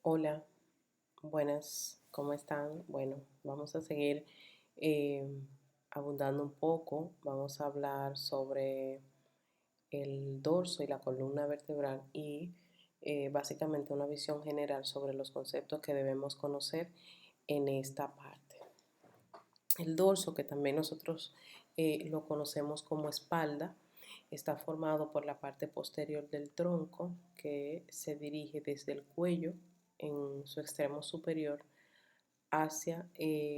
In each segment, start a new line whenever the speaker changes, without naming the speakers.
Hola, buenas, ¿cómo están? Bueno, vamos a seguir eh, abundando un poco. Vamos a hablar sobre el dorso y la columna vertebral y básicamente una visión general sobre los conceptos que debemos conocer en esta parte. El dorso, que también nosotros lo conocemos como espalda, está formado por la parte posterior del tronco que se dirige desde el cuello en su extremo superior hacia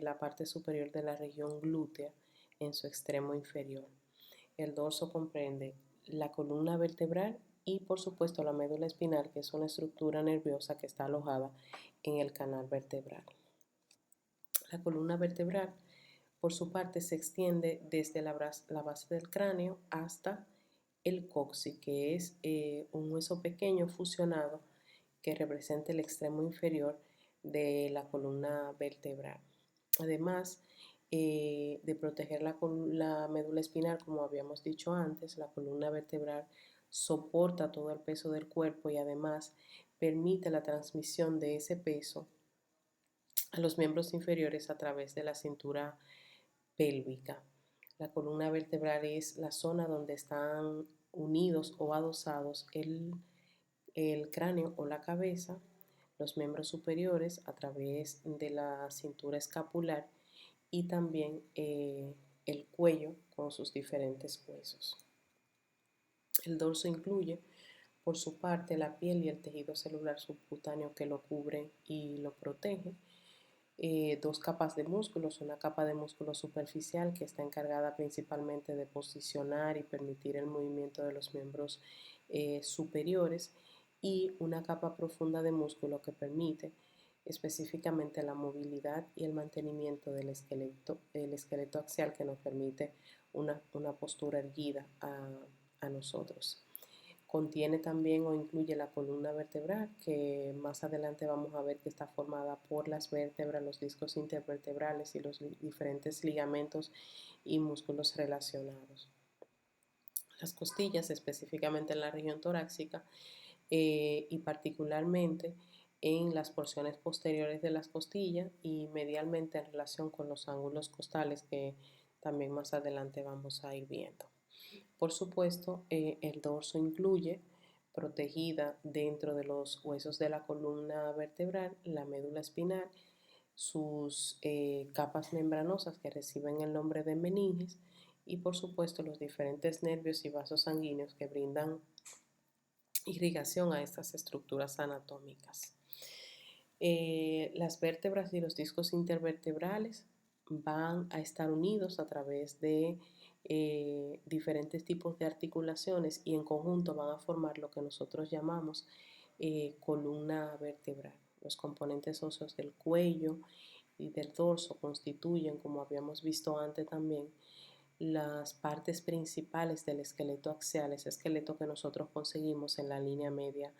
la parte superior de la región glútea en su extremo inferior. El dorso comprende la columna vertebral y por supuesto la médula espinal, que es una estructura nerviosa que está alojada en el canal vertebral. La columna vertebral, por su parte, se extiende desde la base del cráneo hasta el coxis, que es un hueso pequeño fusionado que representa el extremo inferior de la columna vertebral. Además de proteger la médula espinal, como habíamos dicho antes, la columna vertebral soporta todo el peso del cuerpo y además permite la transmisión de ese peso a los miembros inferiores a través de la cintura pélvica. La columna vertebral es la zona donde están unidos o adosados el cráneo o la cabeza, los miembros superiores a través de la cintura escapular y también el cuello con sus diferentes huesos. El dorso incluye, por su parte, la piel y el tejido celular subcutáneo que lo cubre y lo protege. Dos capas de músculos, una capa de músculo superficial que está encargada principalmente de posicionar y permitir el movimiento de los miembros superiores y una capa profunda de músculo que permite específicamente la movilidad y el mantenimiento del esqueleto, el esqueleto axial que nos permite una postura erguida a nosotros. Contiene también o incluye la columna vertebral, que más adelante vamos a ver que está formada por las vértebras, los discos intervertebrales y los diferentes ligamentos y músculos relacionados. Las costillas, específicamente en la región torácica y particularmente en las porciones posteriores de las costillas y medialmente en relación con los ángulos costales que también más adelante vamos a ir viendo. Por supuesto, el dorso incluye, protegida dentro de los huesos de la columna vertebral, la médula espinal, sus capas membranosas que reciben el nombre de meninges y por supuesto los diferentes nervios y vasos sanguíneos que brindan irrigación a estas estructuras anatómicas. Las vértebras y los discos intervertebrales van a estar unidos a través de diferentes tipos de articulaciones y en conjunto van a formar lo que nosotros llamamos columna vertebral. Los componentes óseos del cuello y del dorso constituyen, como habíamos visto antes también, las partes principales del esqueleto axial, ese esqueleto que nosotros conseguimos en la línea media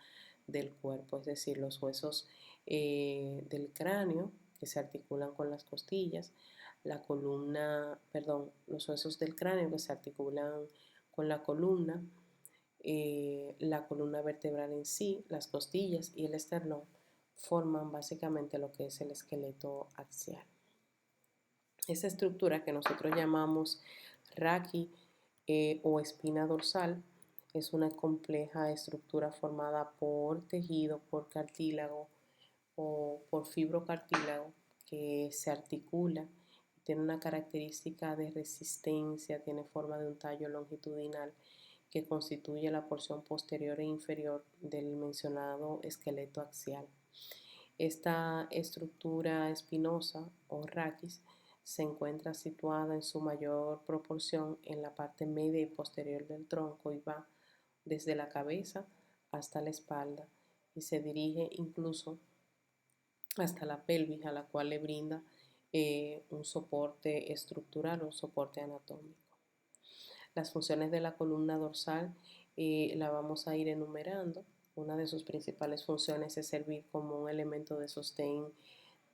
del cuerpo, es decir, los huesos del cráneo que se articulan con las costillas, la columna, perdón, los huesos del cráneo que se articulan con la columna vertebral en sí, las costillas y el esternón forman básicamente lo que es el esqueleto axial. Esa estructura que nosotros llamamos raqui o espina dorsal es una compleja estructura formada por tejido, por cartílago o por fibrocartílago que se articula, tiene una característica de resistencia, tiene forma de un tallo longitudinal que constituye la porción posterior e inferior del mencionado esqueleto axial. Esta estructura espinosa o raquis se encuentra situada en su mayor proporción en la parte media y posterior del tronco y va desde la cabeza hasta la espalda y se dirige incluso hasta la pelvis, a la cual le brinda un soporte estructural, un soporte anatómico. Las funciones de la columna dorsal la vamos a ir enumerando. Una de sus principales funciones es servir como un elemento de sostén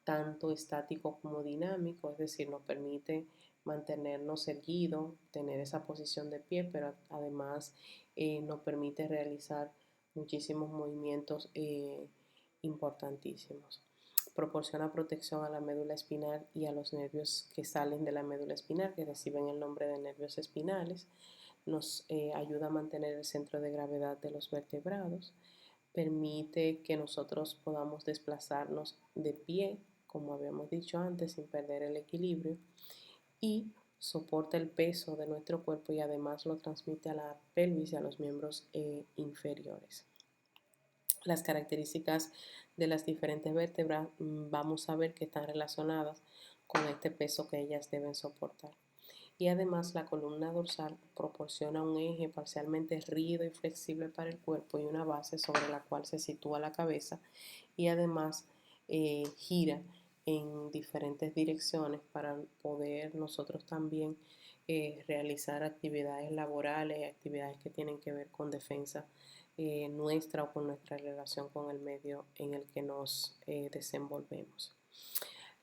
tanto estático como dinámico, es decir, nos permite mantenernos erguidos, tener esa posición de pie, pero además nos permite realizar muchísimos movimientos importantísimos. Proporciona protección a la médula espinal y a los nervios que salen de la médula espinal, que reciben el nombre de nervios espinales. Nos ayuda a mantener el centro de gravedad de los vertebrados. Permite que nosotros podamos desplazarnos de pie, como habíamos dicho antes, sin perder el equilibrio. Y soporta el peso de nuestro cuerpo y además lo transmite a la pelvis y a los miembros inferiores. Las características de las diferentes vértebras vamos a ver que están relacionadas con este peso que ellas deben soportar. Y además la columna dorsal proporciona un eje parcialmente rígido y flexible para el cuerpo y una base sobre la cual se sitúa la cabeza, y además gira en diferentes direcciones para poder nosotros también realizar actividades laborales, actividades que tienen que ver con defensa nuestra o con nuestra relación con el medio en el que nos desenvolvemos.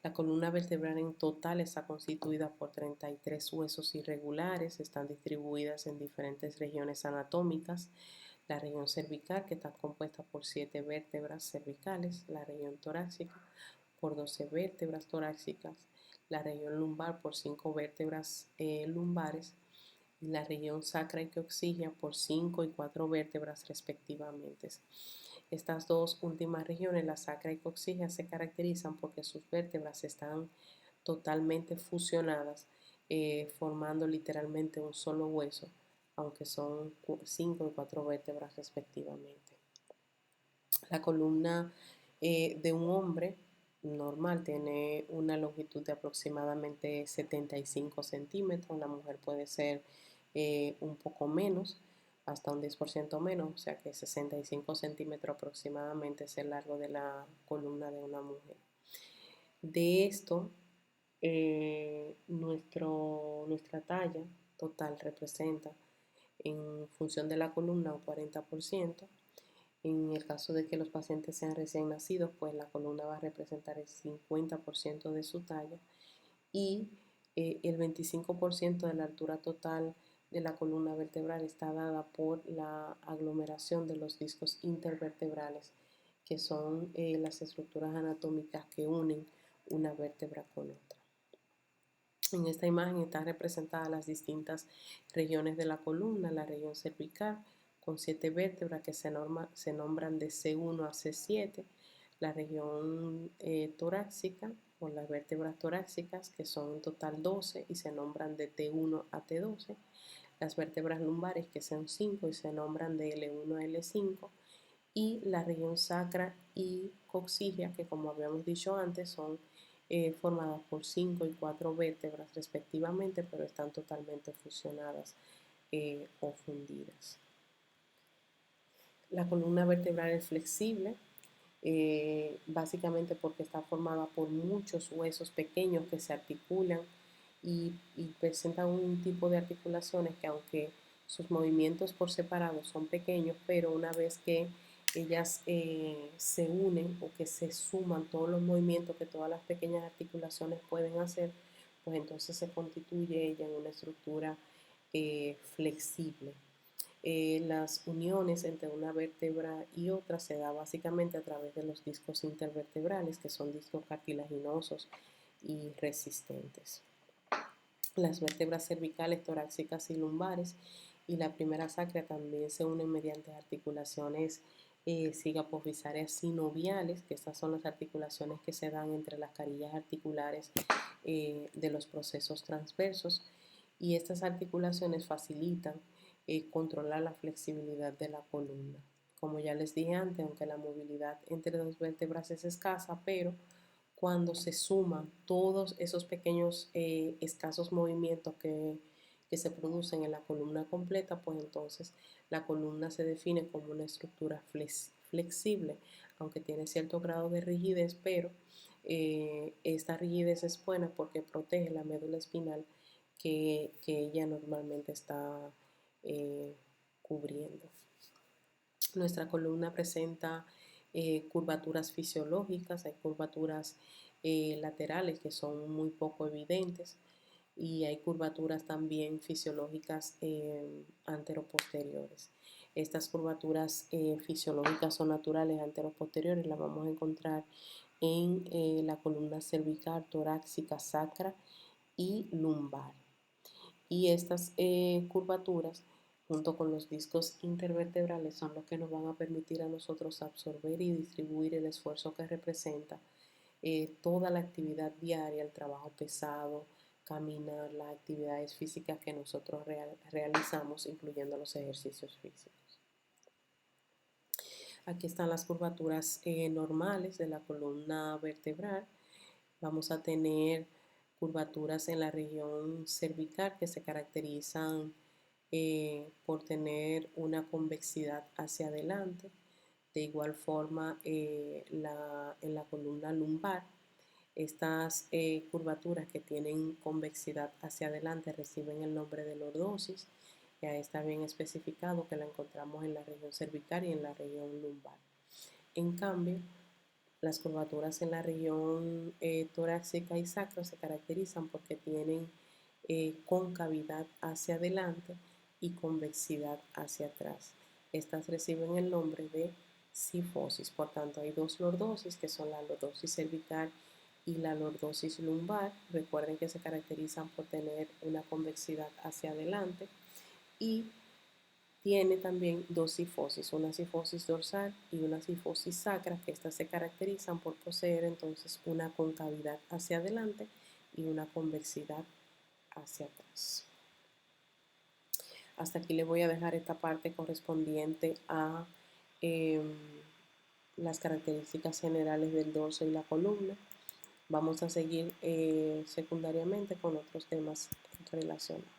La columna vertebral en total está constituida por 33 huesos irregulares, están distribuidas en diferentes regiones anatómicas. La región cervical, que está compuesta por 7 vértebras cervicales, la región torácica por 12 vértebras torácicas, la región lumbar por 5 vértebras lumbares, y la región sacra y coxígea por 5 y 4 vértebras respectivamente. Estas dos últimas regiones, la sacra y coxígea, se caracterizan porque sus vértebras están totalmente fusionadas, formando literalmente un solo hueso, aunque son 5 y 4 vértebras respectivamente. La columna de un hombre normal tiene una longitud de aproximadamente 75 centímetros, la mujer puede ser un poco menos, hasta un 10% menos, o sea que 65 centímetros aproximadamente es el largo de la columna de una mujer. De esto, nuestra talla total representa en función de la columna un 40%. En el caso de que los pacientes sean recién nacidos, pues la columna va a representar el 50% de su talla, y el 25% de la altura total de la columna vertebral está dada por la aglomeración de los discos intervertebrales, que son las estructuras anatómicas que unen una vértebra con otra. En esta imagen están representadas las distintas regiones de la columna. La región cervical con 7 vértebras que se nombran de C1 a C7, la región torácica con las vértebras torácicas, que son en total 12 y se nombran de T1 a T12, las vértebras lumbares, que son 5 y se nombran de L1 a L5, y la región sacra y coxígea, que como habíamos dicho antes son formadas por 5 y 4 vértebras respectivamente, pero están totalmente fusionadas o fundidas. La columna vertebral es flexible, básicamente porque está formada por muchos huesos pequeños que se articulan y presentan un tipo de articulaciones que, aunque sus movimientos por separado son pequeños, pero una vez que ellas se unen o que se suman todos los movimientos que todas las pequeñas articulaciones pueden hacer, pues entonces se constituye ella en una estructura flexible. Las uniones entre una vértebra y otra se da básicamente a través de los discos intervertebrales, que son discos cartilaginosos y resistentes. Las vértebras cervicales, torácicas y lumbares y la primera sacra también se unen mediante articulaciones cicapoficarias sinoviales, que estas son las articulaciones que se dan entre las carillas articulares de los procesos transversos, y estas articulaciones facilitan controlar la flexibilidad de la columna. Como ya les dije antes, aunque la movilidad entre dos vértebras es escasa, pero cuando se suman todos esos pequeños escasos movimientos que se producen en la columna completa, pues entonces la columna se define como una estructura flexible, aunque tiene cierto grado de rigidez, pero esta rigidez es buena porque protege la médula espinal que ella normalmente está cubriendo. Nuestra columna presenta curvaturas fisiológicas, hay curvaturas laterales que son muy poco evidentes, y hay curvaturas también fisiológicas anteroposteriores. Estas curvaturas fisiológicas o naturales anteroposteriores las vamos a encontrar en la columna cervical, torácica, sacra y lumbar. Y estas curvaturas, junto con los discos intervertebrales, son los que nos van a permitir a nosotros absorber y distribuir el esfuerzo que representa toda la actividad diaria, el trabajo pesado, caminar, las actividades físicas que nosotros realizamos, incluyendo los ejercicios físicos. Aquí están las curvaturas normales de la columna vertebral. Vamos a tener curvaturas en la región cervical que se caracterizan por tener una convexidad hacia adelante. De igual forma, en la columna lumbar, estas curvaturas que tienen convexidad hacia adelante reciben el nombre de lordosis. Ya está bien especificado que la encontramos en la región cervical y en la región lumbar. En cambio, las curvaturas en la región torácica y sacra se caracterizan porque tienen concavidad hacia adelante y convexidad hacia atrás. Estas reciben el nombre de cifosis. Por tanto, hay dos lordosis, que son la lordosis cervical y la lordosis lumbar. Recuerden que se caracterizan por tener una convexidad hacia adelante y tiene también dos cifosis, una cifosis dorsal y una cifosis sacra, que estas se caracterizan por poseer entonces una concavidad hacia adelante y una convexidad hacia atrás. Hasta aquí les voy a dejar esta parte correspondiente a las características generales del dorso y la columna. Vamos a seguir secundariamente con otros temas relacionados.